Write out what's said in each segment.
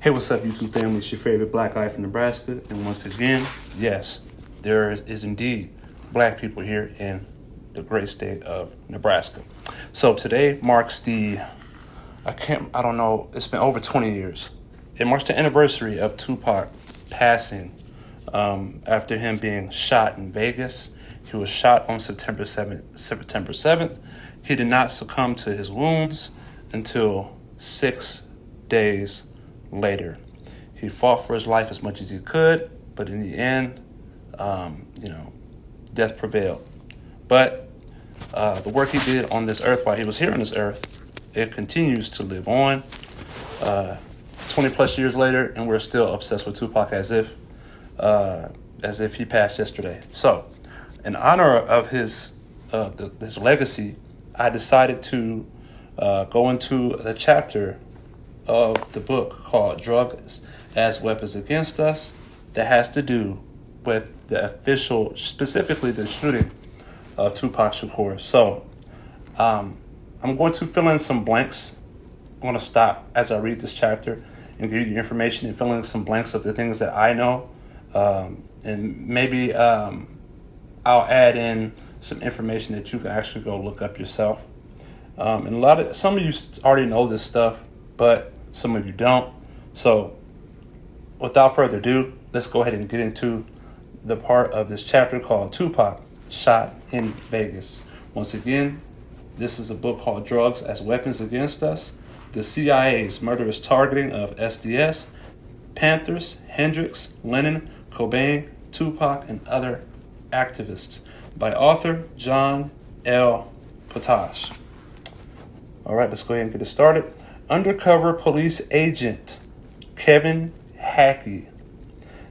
Hey, what's up, YouTube family? It's your favorite black guy from Nebraska. And once again, yes, there is indeed black people here in the great state of Nebraska. So today marks I don't know, it's been over 20 years. It marks the anniversary of Tupac passing after him being shot in Vegas. He was shot on September 7th. He did not succumb to his wounds until 6 days later. He fought for his life as much as he could, but in the end, death prevailed. But the work he did on this earth while he was here on this earth, it continues to live on 20 plus years later, and we're still obsessed with Tupac as if he passed yesterday. So, in honor of his legacy, I decided to go into the chapter of the book called Drugs as Weapons Against Us that has to do with the official, specifically the shooting of Tupac Shakur. So I'm going to fill in some blanks. I'm going to stop as I read this chapter and give you the information and fill in some blanks of the things that I know. And maybe I'll add in some information that you can actually go look up yourself. And some of you already know this stuff, but some of you don't. So without further ado, let's go ahead and get into the part of this chapter called Tupac Shot in Vegas. Once again, this is a book called Drugs as Weapons Against Us: The CIA's Murderous Targeting of SDS, Panthers, Hendrix, Lennon, Cobain, Tupac, and Other Activists, by author John L. Potash. All right, let's go ahead and get it started. Undercover police agent Kevin Hackey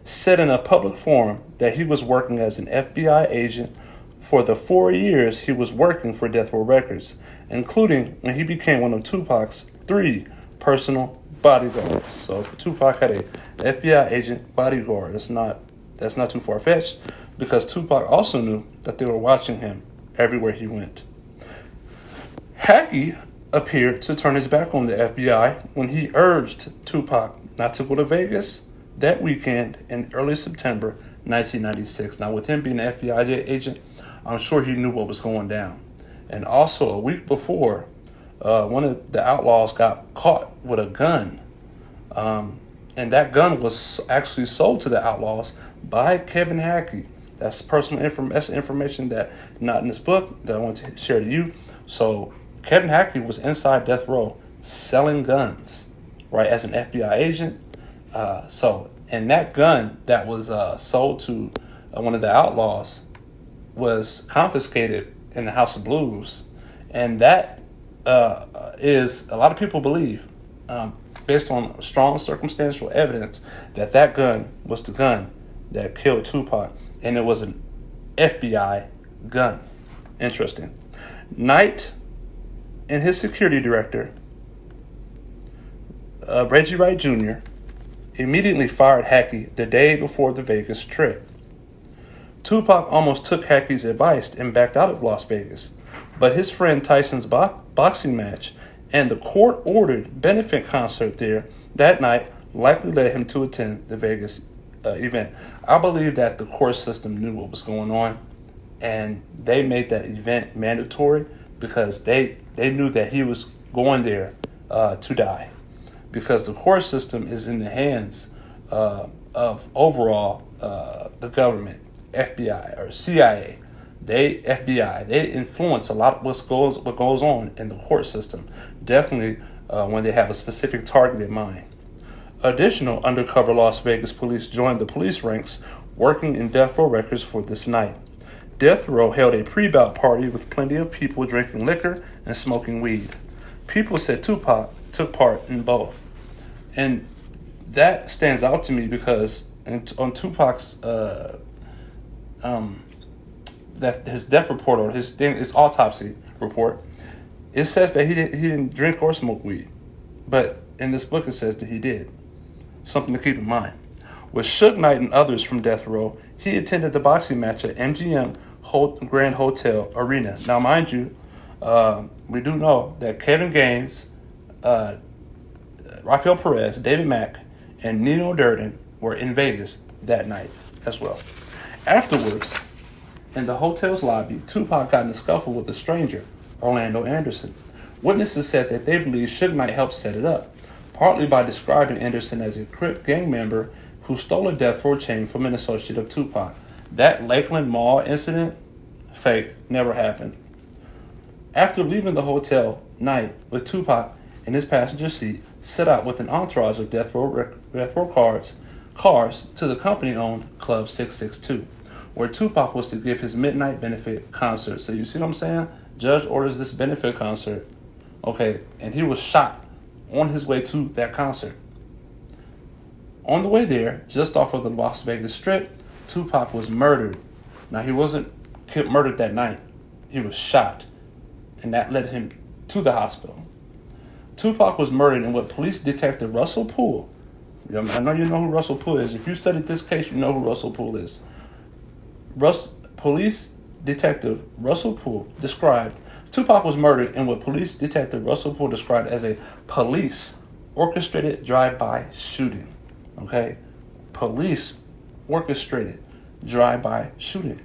said in a public forum that he was working as an FBI agent for the 4 years he was working for Deathrow Records, including when he became one of Tupac's 3 personal bodyguards. So Tupac had a FBI agent bodyguard. That's not too far-fetched, because Tupac also knew that they were watching him everywhere he went. Hackey appeared to turn his back on the FBI when he urged Tupac not to go to Vegas that weekend in early September 1996. Now, with him being an FBI agent, I'm sure he knew what was going down. And also, a week before, one of the outlaws got caught with a gun. And that gun was actually sold to the outlaws by Kevin Hackey. That's that's information that not in this book that I want to share to you. So Kevin Hackey was inside Death Row selling guns, right, as an FBI agent. And that gun that was sold to one of the outlaws was confiscated in the House of Blues. And that is, a lot of people believe, based on strong circumstantial evidence, that gun was the gun that killed Tupac. And it was an FBI gun. Interesting. Knight and his security director, Reggie Wright Jr., immediately fired Hackey the day before the Vegas trip. Tupac almost took Hackey's advice and backed out of Las Vegas, but his friend Tyson's boxing match and the court-ordered benefit concert there that night likely led him to attend the Vegas event. I believe that the court system knew what was going on, and they made that event mandatory because they knew that he was going there to die, because the court system is in the hands of overall the government, FBI or CIA. They influence a lot of what goes on in the court system, definitely when they have a specific target in mind. Additional undercover Las Vegas police joined the police ranks working in Deathrow Records for this night. Deathrow held a pre-bout party with plenty of people drinking liquor and smoking weed. People said Tupac took part in both. And that stands out to me because on Tupac's his death report, or his autopsy report, it says that he didn't drink or smoke weed. But in this book it says that he did. Something to keep in mind. With Suge Knight and others from Death Row, he attended the boxing match at MGM Grand Hotel Arena. Now, mind you, we do know that Kevin Gaines, Rafael Perez, David Mack, and Nino Durden were in Vegas that night as well. Afterwards, in the hotel's lobby, Tupac got in a scuffle with a stranger, Orlando Anderson. Witnesses said that they believe Suge Knight helped set it up, partly by describing Anderson as a Crip gang member who stole a Deathrow chain from an associate of Tupac. That Lakeland Mall incident, fake, never happened. After leaving the hotel, Knight, with Tupac in his passenger seat, set out with an entourage of Deathrow cars to the company-owned Club 662, where Tupac was to give his midnight benefit concert. So you see what I'm saying? Judge orders this benefit concert. Okay, and he was shot on his way to that concert. On the way there, just off of the Las Vegas Strip, Tupac was murdered. Now, he wasn't murdered that night. He was shot, and that led him to the hospital. Tupac was murdered in what police detective Russell Poole, I know you know who Russell Poole is. If you studied this case, you know who Russell Poole is. Police detective Russell Poole described Tupac was murdered in what police detective Russell Poole described as a police orchestrated drive-by shooting. Okay? Police orchestrated drive-by shooting.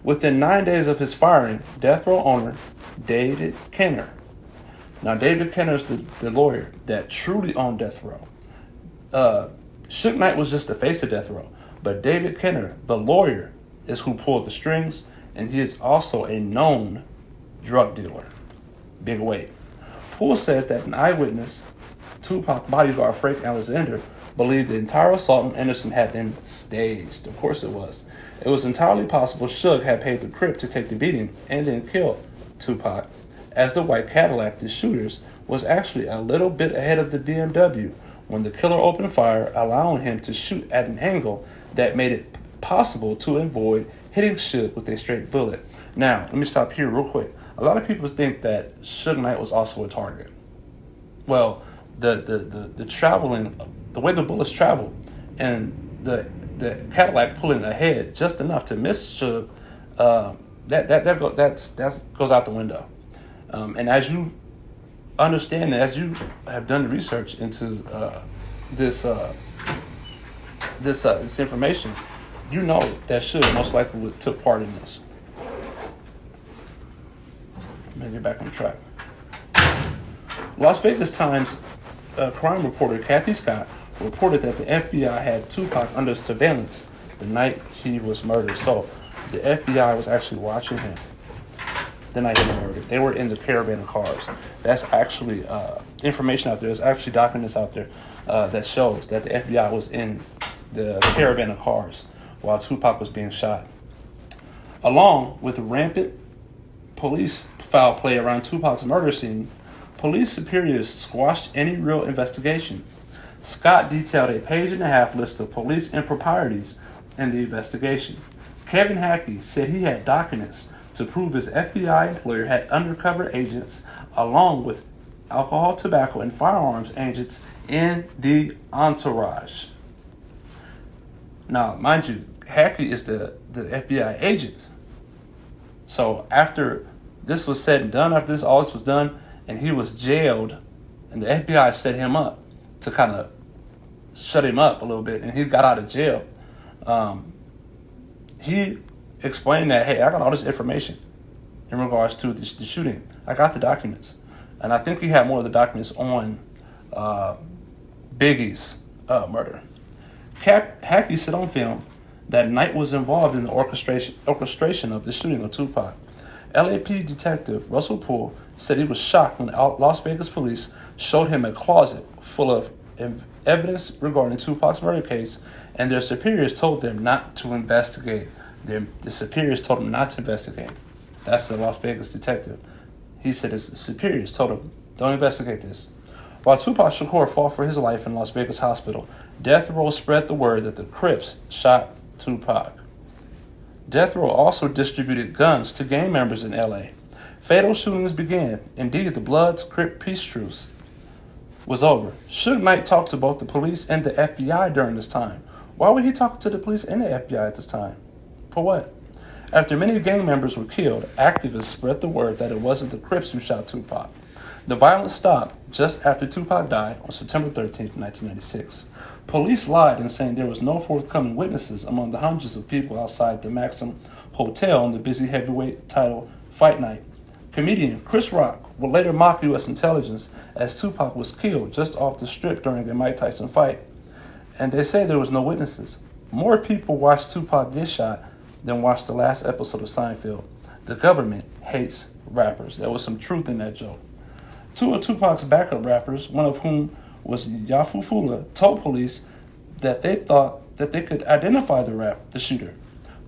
Within 9 days of his firing, Deathrow owner David Kenner. Now, David Kenner is the lawyer that truly owned Deathrow. Suge Knight was just the face of Deathrow, but David Kenner, the lawyer, is who pulled the strings, and he is also a known drug dealer. Big weight. Poole said that an eyewitness, Tupac bodyguard Frank Alexander, believed the entire assault on Anderson had been staged. Of course it was. It was entirely possible Suge had paid the Crip to take the beating and then kill Tupac, as the white Cadillac, the shooters, was actually a little bit ahead of the BMW when the killer opened fire, allowing him to shoot at an angle that made it possible to avoid hitting Suge with a straight bullet. Now, let me stop here real quick. A lot of people think that Suge Knight was also a target. Well, the traveling, the way the bullets traveled, and the Cadillac pulling ahead just enough to miss Suge, that goes out the window. And as you understand, as you have done the research into this information, you know that Suge most likely took part in this. Let me get back on track. Las Vegas Times crime reporter Kathy Scott reported that the FBI had Tupac under surveillance the night he was murdered. So the FBI was actually watching him the night he was murdered. They were in the caravan of cars. That's actually information out there. There's actually documents out there that shows that the FBI was in the caravan of cars while Tupac was being shot. Along with rampant police foul play around Tupac's murder scene, police superiors squashed any real investigation. Scott detailed a page-and-a-half list of police improprieties in the investigation. Kevin Hackey said he had documents to prove his FBI employer had undercover agents along with alcohol, tobacco, and firearms agents in the entourage. Now, mind you, Hackey is the FBI agent. So after this was said and done, after all this was done, and he was jailed, and the FBI set him up to kind of shut him up a little bit, and he got out of jail. He explained that, hey, I got all this information in regards to the shooting. I got the documents. And I think he had more of the documents on Biggie's murder. Hackey said on film that Knight was involved in the orchestration of the shooting of Tupac. LAPD detective Russell Poole said he was shocked when Las Vegas police showed him a closet full of evidence regarding Tupac's murder case, and their superiors told them not to investigate. The superiors told him not to investigate. That's the Las Vegas detective. He said his superiors told him, don't investigate this. While Tupac Shakur fought for his life in Las Vegas hospital, Deathrow spread the word that the Crips shot Tupac. Deathrow also distributed guns to gang members in LA. Fatal shootings began. Indeed, the Bloods Crip peace truce was over. Suge Knight talked to both the police and the FBI during this time. Why would he talk to the police and the FBI at this time? For what? After many gang members were killed, activists spread the word that it wasn't the Crips who shot Tupac. The violence stopped just after Tupac died on September 13, 1996. Police lied in saying there was no forthcoming witnesses among the hundreds of people outside the Maxim Hotel on the busy heavyweight title fight night. Comedian Chris Rock would later mock U.S. intelligence as Tupac was killed just off the strip during a Mike Tyson fight. And they say there was no witnesses. More people watched Tupac get shot than watched the last episode of Seinfeld. The government hates rappers. There was some truth in that joke. Two of Tupac's backup rappers, one of whom was Yafu Fula, told police that they thought that they could identify the shooter.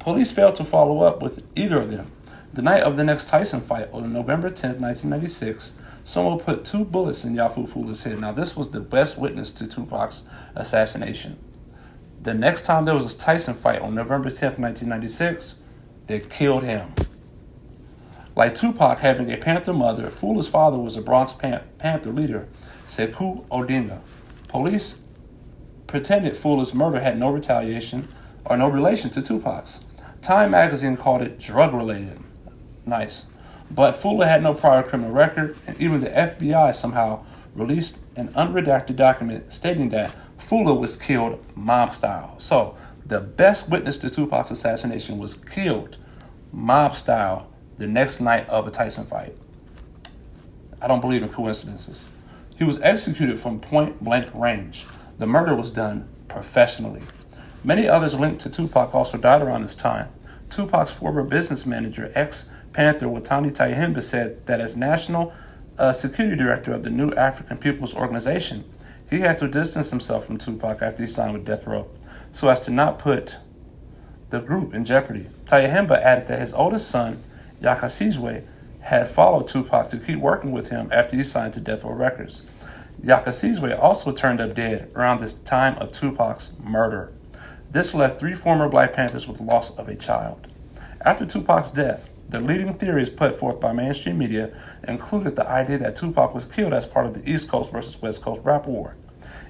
Police failed to follow up with either of them. The night of the next Tyson fight, on November 10, 1996, someone put 2 bullets in Yafu Fula's head. Now, this was the best witness to Tupac's assassination. The next time there was a Tyson fight on November 10, 1996, they killed him. Like Tupac having a Panther mother, Fula's father was a Bronx Panther leader, Sekou Odinga. Police pretended Fula's murder had no retaliation or no relation to Tupac's. Time magazine called it drug-related. Nice. But Fula had no prior criminal record, and even the FBI somehow released an unredacted document stating that Fula was killed mob style. So, the best witness to Tupac's assassination was killed mob style the next night of a Tyson fight. I don't believe in coincidences. He was executed from point blank range. The murder was done professionally. Many others linked to Tupac also died around this time. Tupac's former business manager, ex-Panther Watani Tayehimba, said that as national security director of the new African People's Organization, he had to distance himself from Tupac after he signed with Deathrow, so as to not put the group in jeopardy. Tayehimba added that his oldest son, Yakasizwe, had followed Tupac to keep working with him after he signed to Deathrow Records. Yakasizwe also turned up dead around this time of Tupac's murder. This left 3 former Black Panthers with the loss of a child. After Tupac's death, the leading theories put forth by mainstream media included the idea that Tupac was killed as part of the East Coast versus West Coast rap war.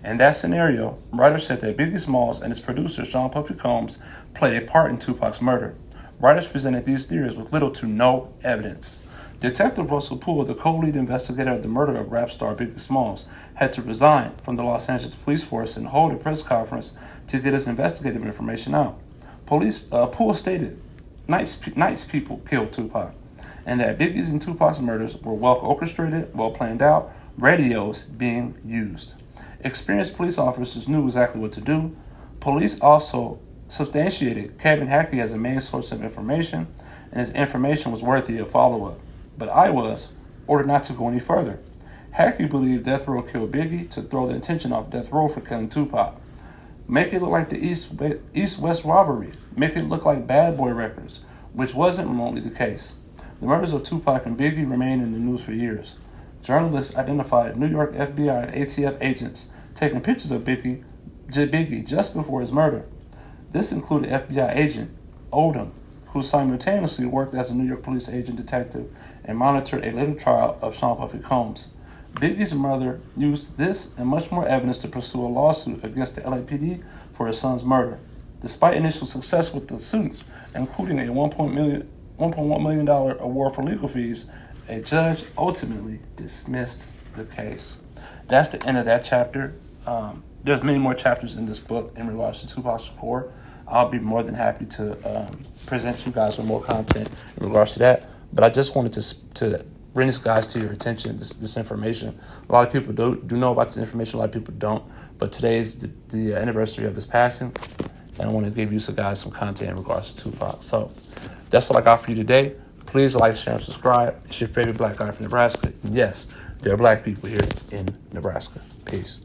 In that scenario, writers said that Biggie Smalls and his producer, Sean Puffy Combs, played a part in Tupac's murder. Writers presented these theories with little to no evidence. Detective Russell Poole, the co-lead investigator of the murder of rap star Biggie Smalls, had to resign from the Los Angeles police force and hold a press conference to get his investigative information out. Poole stated, Nice people killed Tupac, and that Biggie's and Tupac's murders were well orchestrated, well planned out, radios being used. Experienced police officers knew exactly what to do. Police also substantiated Kevin Hackey as a main source of information, and his information was worthy of follow-up. But I was ordered not to go any further. Hackey believed Deathrow killed Biggie to throw the attention off Deathrow for killing Tupac. Make it look like the East-West rivalry. Make it look like Bad Boy Records, which wasn't remotely the case. The murders of Tupac and Biggie remained in the news for years. Journalists identified New York FBI and ATF agents taking pictures of Biggie just before his murder. This included FBI agent Odom, who simultaneously worked as a New York police agent detective and monitored a later trial of Sean Puffy Combs. Biggie's mother used this and much more evidence to pursue a lawsuit against the LAPD for his son's murder. Despite initial success with the suits, including a $1.1 million award for legal fees, a judge ultimately dismissed the case. That's the end of that chapter. There's many more chapters in this book in regards to Tupac Shakur. I'll be more than happy to present you guys with more content in regards to that. But I just wanted to bring this guys to your attention, this information. A lot of people do know about this information, a lot of people don't. But today is the anniversary of his passing, and I want to give you guys some content in regards to Tupac. So that's all I got for you today. Please like, share, and subscribe. It's your favorite black guy from Nebraska. And yes, there are black people here in Nebraska. Peace.